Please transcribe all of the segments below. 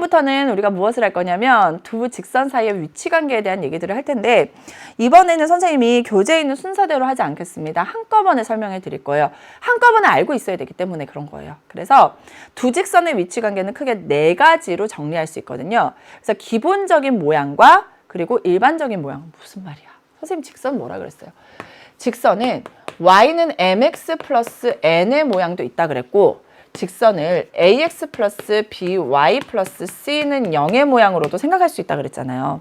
지금부터는 우리가 무엇을 할 거냐면 두 직선 사이의 위치관계에 대한 얘기들을 할 텐데 이번에는 선생님이 교재에 있는 순서대로 하지 않겠습니다. 한꺼번에 설명해 드릴 거예요. 한꺼번에 알고 있어야 되기 때문에 그런 거예요. 그래서 두 직선의 위치관계는 크게 4가지로 정리할 수 있거든요. 그래서 기본적인 모양과 그리고 일반적인 모양. 무슨 말이야? 선생님 직선 뭐라 그랬어요? 직선은 y는 mx 플러스 n의 모양도 있다 그랬고 직선을 ax 플러스 by 플러스 c는 0의 모양으로도 생각할 수 있다 그랬잖아요.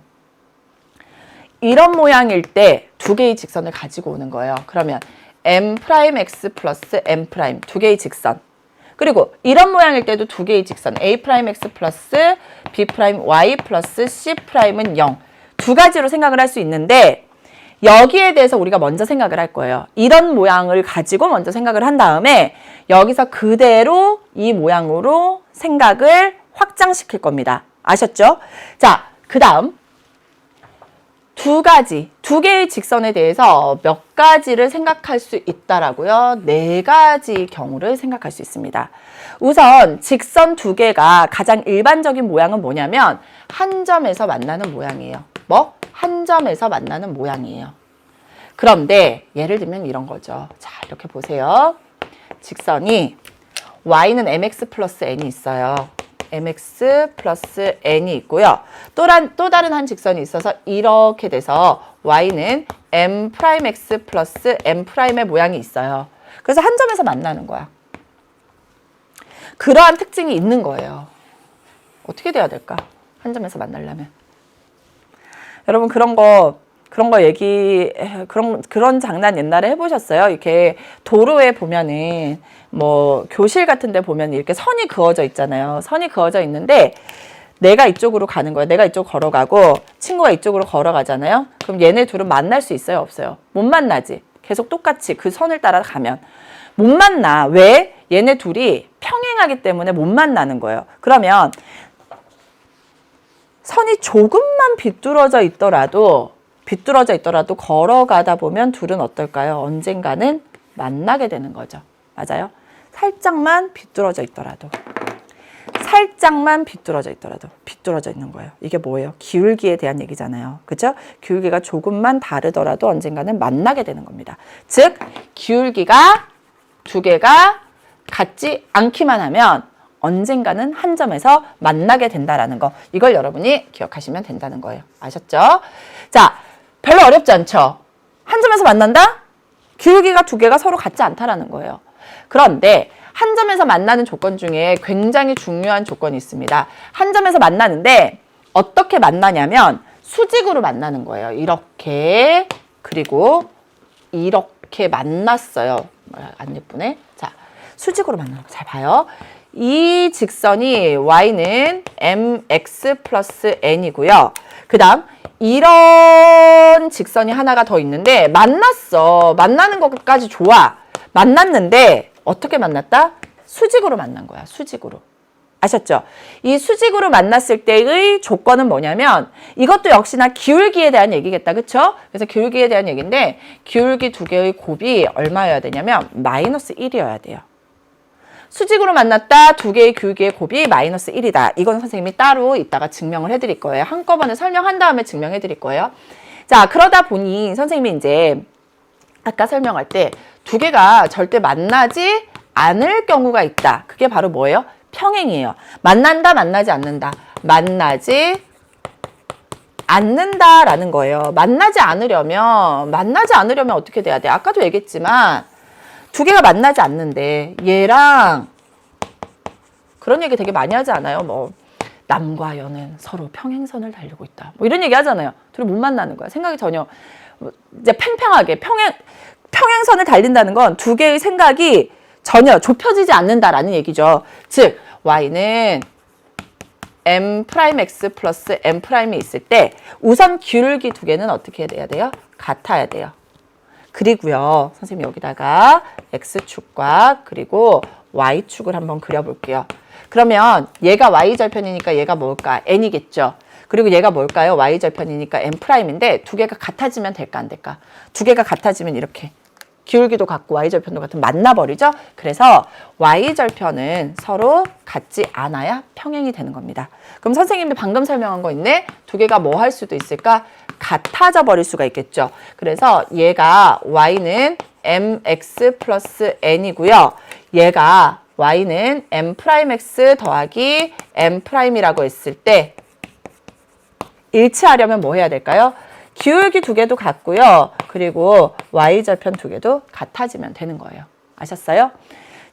이런 모양일 때 두 개의 직선을 가지고 오는 거예요. 그러면 m'x 플러스 m' 두 개의 직선. 그리고 이런 모양일 때도 두 개의 직선 a'x 플러스 b'y 플러스 c'은 0. 두 가지로 생각을 할 수 있는데 여기에 대해서 우리가 먼저 생각을 할 거예요. 이런 모양을 가지고 먼저 생각을 한 다음에 여기서 그대로 이 모양으로 생각을 확장시킬 겁니다. 아셨죠? 자, 그 다음 두 개의 직선에 대해서 몇 가지를 생각할 수 있다라고요? 4가지 경우를 생각할 수 있습니다. 우선 직선 두 개가 가장 일반적인 모양은 뭐냐면 한 점에서 만나는 모양이에요. 뭐? 한 점에서 만나는 모양이에요. 그런데 예를 들면 이런 거죠. 자, 이렇게 보세요. 직선이 y는 mx 플러스 n이 있어요. mx 플러스 n이 있고요. 또 다른 한 직선이 있어서 이렇게 돼서 y는 m'x 플러스 m'의 모양이 있어요. 그래서 한 점에서 만나는 거야. 그러한 특징이 있는 거예요. 어떻게 돼야 될까? 한 점에서 만나려면. 여러분 그런 장난 옛날에 해보셨어요? 이렇게 도로에 보면은 뭐 교실 같은 데 보면 이렇게 선이 그어져 있잖아요. 선이 그어져 있는데 내가 이쪽으로 가는 거야. 내가 이쪽 걸어가고 친구가 이쪽으로 걸어가잖아요. 그럼 얘네 둘은 만날 수 있어요? 없어요? 못 만나지. 계속 똑같이 그 선을 따라 가면. 못 만나. 왜? 얘네 둘이 평행하기 때문에 못 만나는 거예요. 그러면 선이 조금만 비뚤어져 있더라도 걸어가다 보면 둘은 어떨까요? 언젠가는 만나게 되는 거죠. 맞아요? 살짝만 비뚤어져 있더라도 비뚤어져 있는 거예요. 이게 뭐예요? 기울기에 대한 얘기잖아요. 그죠? 기울기가 조금만 다르더라도 언젠가는 만나게 되는 겁니다. 즉 기울기가 두 개가 같지 않기만 하면 언젠가는 한 점에서 만나게 된다라는 거. 이걸 여러분이 기억하시면 된다는 거예요. 아셨죠? 자, 별로 어렵지 않죠? 한 점에서 만난다? 기울기가 두 개가 서로 같지 않다라는 거예요. 그런데 한 점에서 만나는 조건 중에 굉장히 중요한 조건이 있습니다. 한 점에서 만나는데 어떻게 만나냐면 수직으로 만나는 거예요. 이렇게 그리고 이렇게 만났어요. 안 예쁘네. 자, 수직으로 만나는 거 잘 봐요. 이 직선이 y는 mx 플러스 n이고요. 그 다음 이런 직선이 하나가 더 있는데 만났어. 만나는 것까지 좋아. 만났는데 어떻게 만났다? 수직으로 만난 거야. 수직으로. 아셨죠? 이 수직으로 만났을 때의 조건은 뭐냐면 이것도 역시나 기울기에 대한 얘기겠다. 그쵸? 그래서 기울기에 대한 얘기인데 기울기 두 개의 곱이 얼마여야 되냐면 마이너스 1이어야 돼요. 수직으로 만났다. 두 개의 기울기의 곱이 마이너스 1이다. 이건 선생님이 따로 이따가 증명을 해드릴 거예요. 한꺼번에 설명한 다음에 증명해드릴 거예요. 자, 그러다 보니 선생님이 이제 아까 설명할 때 두 개가 절대 만나지 않을 경우가 있다. 그게 바로 뭐예요? 평행이에요. 만난다, 만나지 않는다. 만나지 않는다라는 거예요. 만나지 않으려면 어떻게 돼야 돼? 아까도 얘기했지만 두 개가 만나지 않는데 얘랑 그런 얘기 되게 많이 하지 않아요? 뭐 남과 여는 서로 평행선을 달리고 있다. 뭐 이런 얘기 하잖아요. 둘이 못 만나는 거야. 생각이 전혀 이제 팽팽하게 평행선을 달린다는 건 두 개의 생각이 전혀 좁혀지지 않는다라는 얘기죠. 즉 y는 m'x 플러스 m'이 있을 때 우선 기울기 두 개는 어떻게 돼야 돼요? 같아야 돼요. 그리고요. 선생님 여기다가 x축과 그리고 y축을 한번 그려볼게요. 그러면 얘가 y절편이니까 얘가 뭘까? n이겠죠. 그리고 얘가 뭘까요? y절편이니까 m'인데 두 개가 같아지면 될까 안 될까? 두 개가 같아지면 이렇게 기울기도 같고 y절편도 같은 만나버리죠. 그래서 y절편은 서로 같지 않아야 평행이 되는 겁니다. 그럼 선생님도 방금 설명한 거 있네. 두 개가 뭐 할 수도 있을까? 같아져 버릴 수가 있겠죠. 그래서 얘가 y는 mx 플러스 n이고요. 얘가 y는 m'x 더하기 m'이라고 했을 때 일치하려면 뭐 해야 될까요? 기울기 두 개도 같고요. 그리고 y절편 두 개도 같아지면 되는 거예요. 아셨어요?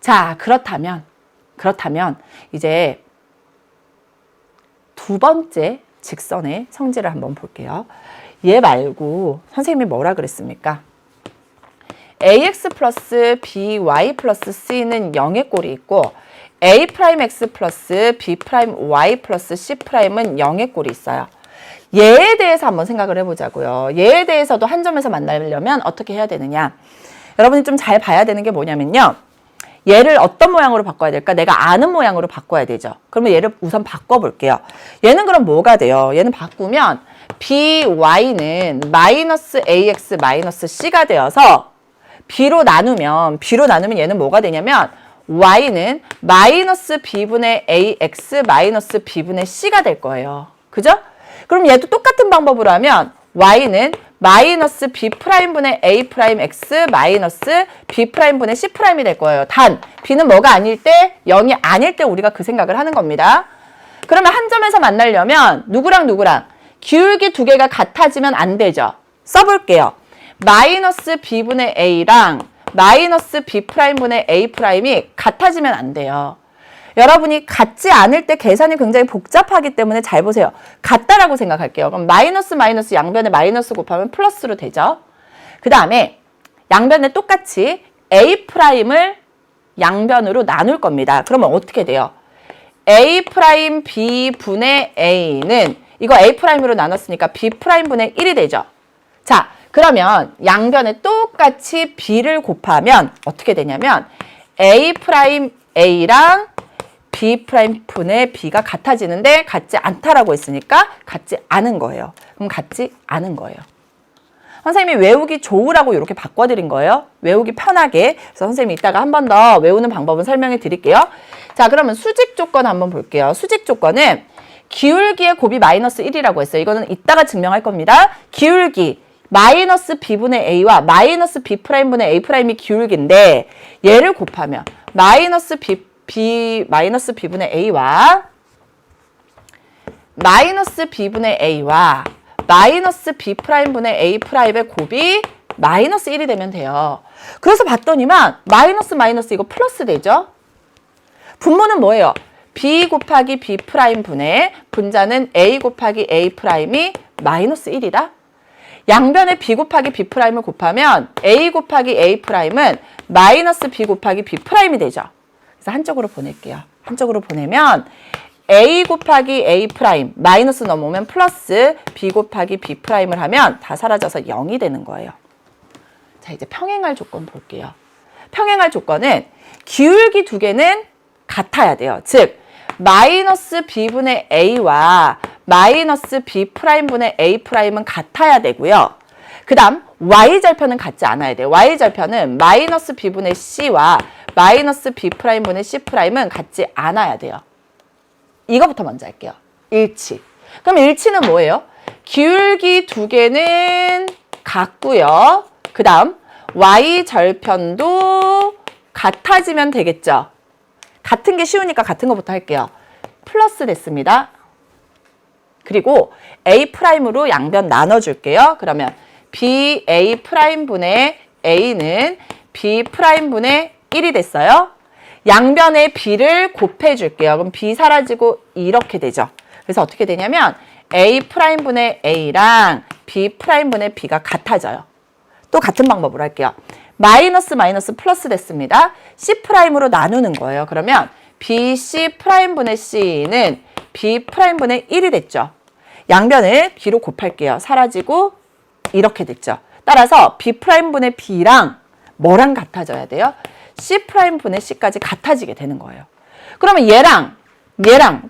자, 그렇다면 이제 두 번째 직선의 성질을 한번 볼게요. 얘 말고 선생님이 뭐라 그랬습니까? ax 플러스 by 플러스 c는 0의 꼴이 있고 a'x 플러스 b'y 플러스 c'은 0의 꼴이 있어요. 얘에 대해서 한번 생각을 해보자고요. 얘에 대해서도 한 점에서 만나려면 어떻게 해야 되느냐. 여러분이 좀 잘 봐야 되는 게 뭐냐면요. 얘를 어떤 모양으로 바꿔야 될까? 내가 아는 모양으로 바꿔야 되죠. 그러면 얘를 우선 바꿔볼게요. 얘는 그럼 뭐가 돼요? 얘는 바꾸면 by는 마이너스 ax 마이너스 c가 되어서 b로 나누면 얘는 뭐가 되냐면 y는 마이너스 b분의 ax 마이너스 b분의 c가 될 거예요. 그죠? 그럼 얘도 똑같은 방법으로 하면 y는 마이너스 b'분의 a'x 마이너스 b'분의 c'이 될 거예요. 단 b는 뭐가 아닐 때 0이 아닐 때 우리가 그 생각을 하는 겁니다. 그러면 한 점에서 만나려면 누구랑 기울기 두 개가 같아지면 안 되죠. 써볼게요. 마이너스 b분의 a랑 마이너스 b'분의 a'이 같아지면 안 돼요. 여러분이 같지 않을 때 계산이 굉장히 복잡하기 때문에 잘 보세요. 같다라고 생각할게요. 그럼 마이너스 양변에 마이너스 곱하면 플러스로 되죠. 그 다음에 양변에 똑같이 A'을 양변으로 나눌 겁니다. 그러면 어떻게 돼요? A'B분의 A는 이거 A'으로 나눴으니까 B'분의 1이 되죠. 자, 그러면 양변에 똑같이 B를 곱하면 어떻게 되냐면 A'A랑 B'분의 B가 같아지는데 같지 않다라고 했으니까 같지 않은 거예요. 그럼 같지 않은 거예요. 선생님이 외우기 좋으라고 이렇게 바꿔드린 거예요. 외우기 편하게. 그래서 선생님이 이따가 한 번 더 외우는 방법은 설명해 드릴게요. 자, 그러면 수직 조건 한번 볼게요. 수직 조건은 기울기의 곱이 마이너스 1이라고 했어요. 이거는 이따가 증명할 겁니다. 기울기 마이너스 B분의 A와 마이너스 B'분의 A'이 기울기인데 얘를 곱하면 마이너스 B분의 A와 마이너스 B분의 A와 마이너스 B'분의 A'의 곱이 마이너스 1이 되면 돼요. 그래서 봤더니만 마이너스 이거 플러스 되죠? 분모는 뭐예요? B 곱하기 B'분의 분자는 A 곱하기 A'이 마이너스 1이다? 양변에 B 곱하기 B'을 곱하면 A 곱하기 A'은 마이너스 B 곱하기 B'이 되죠. 그래서 한쪽으로 보낼게요. 한쪽으로 보내면 A 곱하기 A' 마이너스 넘어오면 플러스 B 곱하기 B'을 하면 다 사라져서 0이 되는 거예요. 자, 이제 평행할 조건 볼게요. 평행할 조건은 기울기 두 개는 같아야 돼요. 즉 마이너스 B분의 A와 마이너스 B'분의 A'은 같아야 되고요. 그 다음 Y절편은 같지 않아야 돼요. Y절편은 마이너스 B분의 C와 마이너스 B'분의 C'은 같지 않아야 돼요. 이거부터 먼저 할게요. 일치. 그럼 일치는 뭐예요? 기울기 두 개는 같고요. 그 다음 Y절편도 같아지면 되겠죠. 같은 게 쉬우니까 같은 것부터 할게요. 플러스 됐습니다. 그리고 A'으로 양변 나눠줄게요. 그러면 BA'분의 A는 B'분의 1이 됐어요. 양변에 B를 곱해줄게요. 그럼 B 사라지고 이렇게 되죠. 그래서 어떻게 되냐면 A'분의 A랑 B'분의 B가 같아져요. 또 같은 방법으로 할게요. 마이너스 플러스 됐습니다. C'으로 나누는 거예요. 그러면 BC'분의 C는 B'분의 1이 됐죠. 양변을 B로 곱할게요. 사라지고 이렇게 됐죠. 따라서 B'분의 B랑 뭐랑 같아져야 돼요? C'분의 C까지 같아지게 되는 거예요. 그러면 얘랑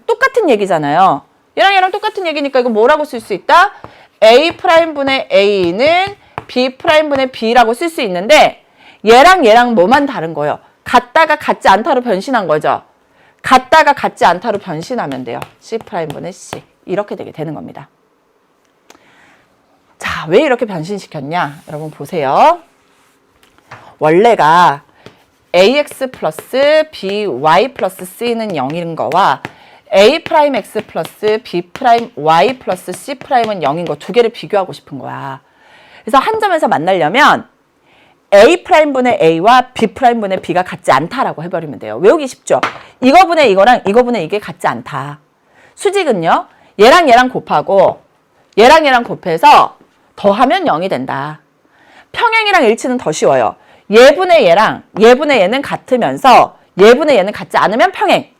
똑같은 얘기잖아요. 얘랑 똑같은 얘기니까 이거 뭐라고 쓸 수 있다? A'분의 A는 B'분의 B라고 쓸 수 있는데 얘랑 뭐만 다른 거예요? 같다가 같지 않다로 변신한 거죠. 같다가 같지 않다로 변신하면 돼요. C'분의 C. 이렇게 되는 겁니다. 자, 왜 이렇게 변신시켰냐? 여러분 보세요. 원래가 ax 플러스 by 플러스 c는 0인 거와 a'x 플러스 b'y 플러스 c'은 0인 거 두 개를 비교하고 싶은 거야. 그래서 한 점에서 만나려면 a'분의 a와 b'분의 b가 같지 않다라고 해버리면 돼요. 외우기 쉽죠? 이거분의 이거랑 이거분의 이게 같지 않다. 수직은요. 얘랑 곱하고 얘랑 곱해서 더하면 0이 된다. 평행이랑 일치는 더 쉬워요. 얘분의 얘랑 얘분의 얘는 같으면서 얘분의 얘는 같지 않으면 평행.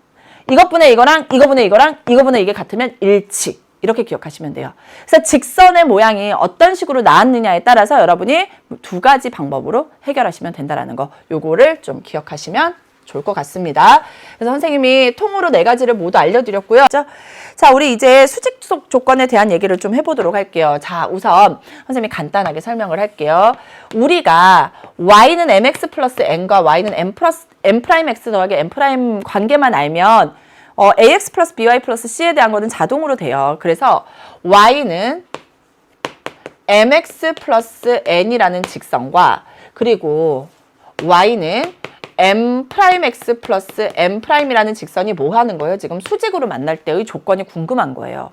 이것분의 이거랑 이거분의 이거랑 이거분의 이게 같으면 일치. 이렇게 기억하시면 돼요. 그래서 직선의 모양이 어떤 식으로 나왔느냐에 따라서 여러분이 두 가지 방법으로 해결하시면 된다는 거. 요거를 좀 기억하시면 좋을 것 같습니다. 그래서 선생님이 통으로 4가지를 모두 알려드렸고요. 자, 우리 이제 수직 조건에 대한 얘기를 좀 해보도록 할게요. 자, 우선 선생님이 간단하게 설명을 할게요. 우리가 y는 mx 플러스 n과 y는 m 플러스 m 프라임 x 더하기 m 프라임 관계만 알면 ax 플러스 by 플러스 c에 대한 거는 자동으로 돼요. 그래서 y는 mx 플러스 n이라는 직선과 그리고 y는 m 프라임 x 플러스 m 프라임이라는 직선이 뭐 하는 거예요? 지금 수직으로 만날 때의 조건이 궁금한 거예요.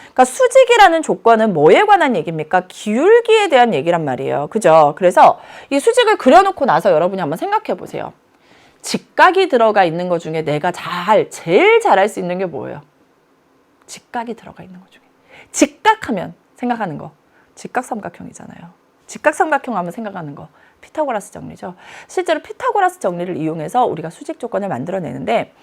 그러니까 수직이라는 조건은 뭐에 관한 얘기입니까? 기울기에 대한 얘기란 말이에요. 그죠? 그래서 이 수직을 그려놓고 나서 여러분이 한번 생각해 보세요. 직각이 들어가 있는 것 중에 내가 제일 잘할 수 있는 게 뭐예요? 직각이 들어가 있는 것 중에. 직각하면 생각하는 거. 직각삼각형이잖아요. 직각삼각형 하면 생각하는 거. 피타고라스 정리죠. 실제로 피타고라스 정리를 이용해서 우리가 수직 조건을 만들어내는데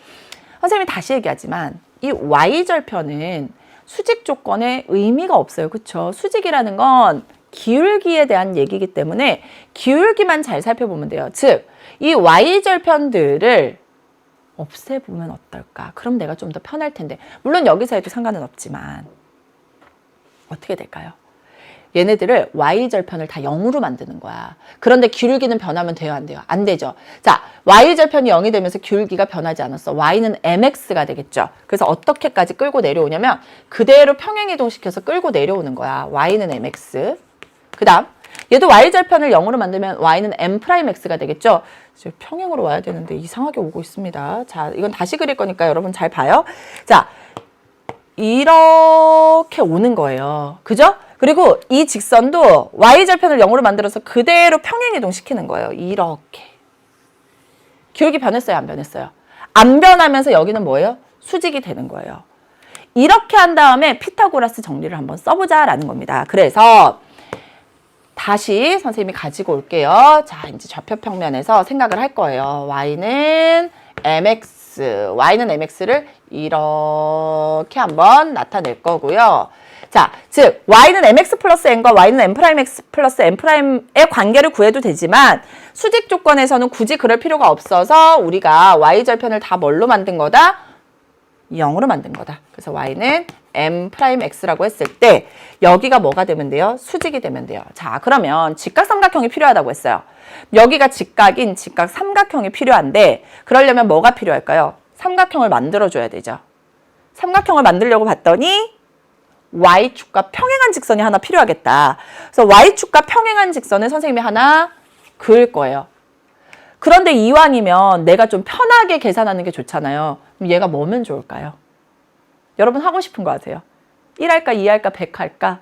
선생님이 다시 얘기하지만 이 y절편은 수직 조건에 의미가 없어요. 그렇죠? 수직이라는 건 기울기에 대한 얘기이기 때문에 기울기만 잘 살펴보면 돼요. 즉, 이 y절편들을 없애보면 어떨까? 그럼 내가 좀 더 편할 텐데. 물론 여기서 해도 상관은 없지만 어떻게 될까요? 얘네들을 y절편을 다 0으로 만드는 거야. 그런데 기울기는 변하면 돼요, 안 돼요? 안 되죠. 자, y절편이 0이 되면서 기울기가 변하지 않았어. y는 mx가 되겠죠. 그래서 어떻게까지 끌고 내려오냐면 그대로 평행이동시켜서 끌고 내려오는 거야. y는 mx. 그 다음 얘도 y절편을 0으로 만들면 y는 m'x가 되겠죠. 평행으로 와야 되는데 이상하게 오고 있습니다. 자, 이건 다시 그릴 거니까 여러분 잘 봐요. 자, 이렇게 오는 거예요. 그죠? 그리고 이 직선도 y절편을 0으로 만들어서 그대로 평행이동 시키는 거예요. 이렇게. 기울기 변했어요? 안 변했어요? 안 변하면서 여기는 뭐예요? 수직이 되는 거예요. 이렇게 한 다음에 피타고라스 정리를 한번 써보자라는 겁니다. 그래서 다시 선생님이 가지고 올게요. 자, 이제 좌표평면에서 생각을 할 거예요. y는 mx를 이렇게 한번 나타낼 거고요. 자, 즉 y는 mx 플러스 n과 y는 m 프라임 x 플러스 m 프라임의 관계를 구해도 되지만 수직 조건에서는 굳이 그럴 필요가 없어서 우리가 y절편을 다 뭘로 만든 거다? 0으로 만든 거다. 그래서 y는 m 프라임 x라고 했을 때 여기가 뭐가 되면 돼요? 수직이 되면 돼요. 자, 그러면 직각삼각형이 필요하다고 했어요. 여기가 직각인 직각삼각형이 필요한데 그러려면 뭐가 필요할까요? 삼각형을 만들어줘야 되죠. 삼각형을 만들려고 봤더니 y축과 평행한 직선이 하나 필요하겠다. 그래서 y축과 평행한 직선을 선생님이 하나 그을 거예요. 그런데 이왕이면 내가 좀 편하게 계산하는 게 좋잖아요. 그럼 얘가 뭐면 좋을까요? 여러분 하고 싶은 거 아세요? 1 할까 2 할까 100 할까?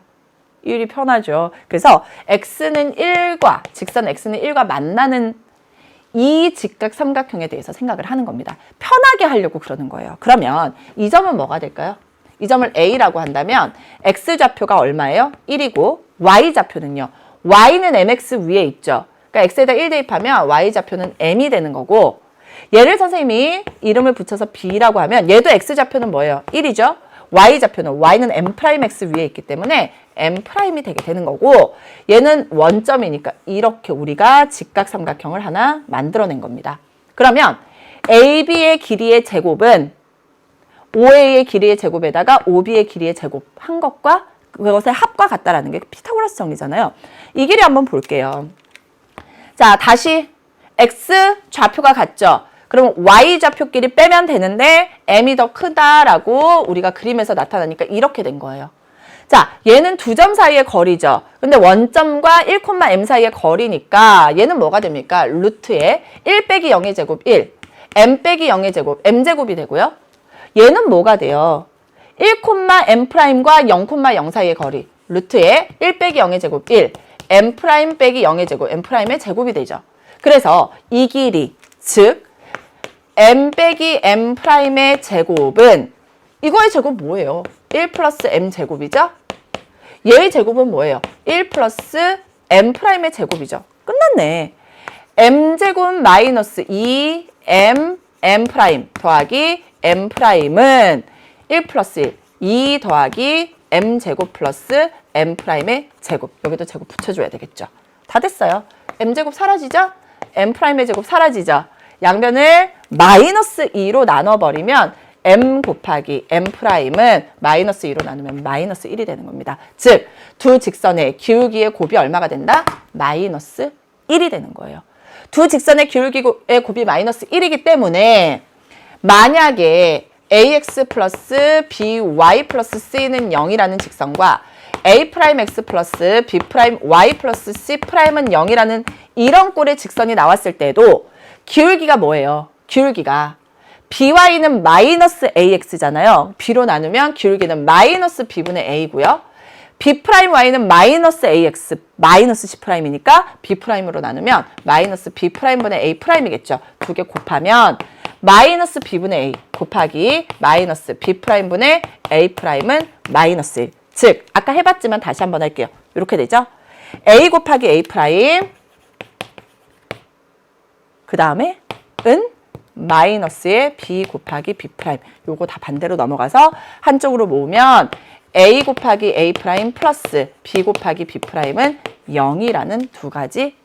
1이 편하죠. 그래서 x는 1과 직선 x는 1과 만나는 이 직각삼각형에 대해서 생각을 하는 겁니다. 편하게 하려고 그러는 거예요. 그러면 이 점은 뭐가 될까요? 이 점을 A라고 한다면 X좌표가 얼마예요? 1이고 Y좌표는요. Y는 MX 위에 있죠. 그러니까 X에다 1 대입하면 Y좌표는 M이 되는 거고 얘를 선생님이 이름을 붙여서 B라고 하면 얘도 X좌표는 뭐예요? 1이죠. Y좌표는 Y는 M'X 위에 있기 때문에 M'이 되게 되는 거고 얘는 원점이니까 이렇게 우리가 직각삼각형을 하나 만들어낸 겁니다. 그러면 AB의 길이의 제곱은 OA의 길이의 제곱에다가 OB의 길이의 제곱 한 것과 그것의 합과 같다라는 게 피타고라스 정리잖아요. 이 길이 한번 볼게요. 자, 다시 x 좌표가 같죠? 그럼 y 좌표끼리 빼면 되는데 m이 더 크다라고 우리가 그림에서 나타나니까 이렇게 된 거예요. 자, 얘는 두 점 사이의 거리죠. 근데 원점과 1,m 사이의 거리니까 얘는 뭐가 됩니까? 루트에 1 빼기 0의 제곱 1, m 빼기 0의 제곱, m제곱이 되고요. 얘는 뭐가 돼요? 1,m'과 0,0 사이의 거리, 루트에 1 빼기 0의 제곱 1, m' 빼기 0의 제곱, m'의 제곱이 되죠. 그래서 이 길이, 즉 m 빼기 m'의 제곱은 이거의 제곱 뭐예요? 1 플러스 m 제곱이죠? 얘의 제곱은 뭐예요? 1 플러스 m'의 제곱이죠. 끝났네. m제곱 마이너스 2m m' 더하기 m'은 1 플러스 1, 2 더하기 m제곱 플러스 m'의 제곱. 여기도 제곱 붙여줘야 되겠죠. 다 됐어요. m제곱 사라지죠? m'의 제곱 사라지죠? 양변을 마이너스 2로 나눠버리면 m 곱하기 m'은 마이너스 2로 나누면 마이너스 1이 되는 겁니다. 즉, 두 직선의 기울기의 곱이 얼마가 된다? 마이너스 1이 되는 거예요. 두 직선의 기울기의 곱이 마이너스 1이기 때문에 만약에 ax 플러스 by 플러스 c는 0이라는 직선과 a'x 플러스 b'y 플러스 c'은 0이라는 이런 꼴의 직선이 나왔을 때도 기울기가 뭐예요? 기울기가 by는 마이너스 ax잖아요. b로 나누면 기울기는 마이너스 b분의 a고요. b'y는 마이너스 ax 마이너스 c'이니까 b'로 나누면 마이너스 b'분의 a'이겠죠. 두 개 곱하면 마이너스 b분의 a 곱하기 마이너스 b'분의 a'은 마이너스 1. 즉, 아까 해봤지만 다시 한번 할게요. 이렇게 되죠. a 곱하기 a' 그 다음에 은 마이너스의 b 곱하기 b'. 요거 다 반대로 넘어가서 한쪽으로 모으면 a 곱하기 a' 플러스 b 곱하기 b'은 0이라는 두 가지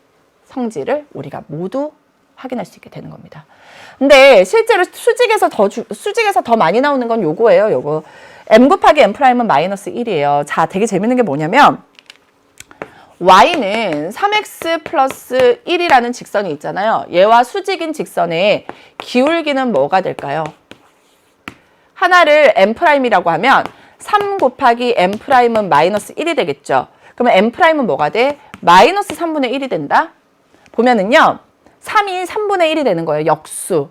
성질을 우리가 모두 확인할 수 있게 되는 겁니다. 근데 실제로 수직에서 더 많이 나오는 건 요거예요. 요거. m 곱하기 m'은 마이너스 1이에요. 자, 되게 재밌는 게 뭐냐면 y는 3x 플러스 1이라는 직선이 있잖아요. 얘와 수직인 직선의 기울기는 뭐가 될까요? 하나를 m'이라고 하면 3 곱하기 m'은 마이너스 1이 되겠죠. 그러면 m'은 뭐가 돼? 마이너스 3분의 1이 된다? 보면은요. 3이 3분의 1이 되는 거예요. 역수.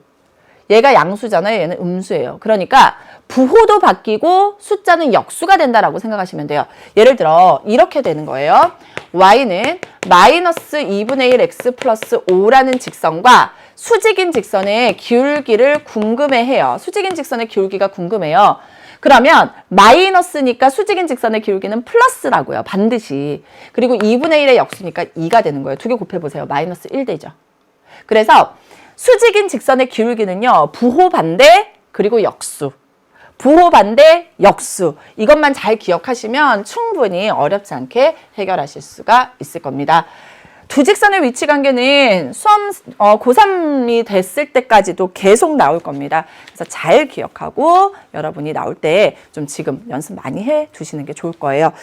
얘가 양수잖아요. 얘는 음수예요. 그러니까 부호도 바뀌고 숫자는 역수가 된다라고 생각하시면 돼요. 예를 들어 이렇게 되는 거예요. y는 마이너스 2분의 1 x 플러스 5라는 직선과 수직인 직선의 기울기를 궁금해해요. 수직인 직선의 기울기가 궁금해요. 그러면 마이너스니까 수직인 직선의 기울기는 플러스라고요. 반드시. 그리고 2분의 1의 역수니까 2가 되는 거예요. 두 개 곱해보세요. 마이너스 1 되죠. 그래서 수직인 직선의 기울기는요. 부호 반대 그리고 역수. 부호 반대 역수. 이것만 잘 기억하시면 충분히 어렵지 않게 해결하실 수가 있을 겁니다. 두 직선의 위치 관계는 고3이 됐을 때까지도 계속 나올 겁니다. 그래서 잘 기억하고 여러분이 나올 때 좀 지금 연습 많이 해 두시는 게 좋을 거예요.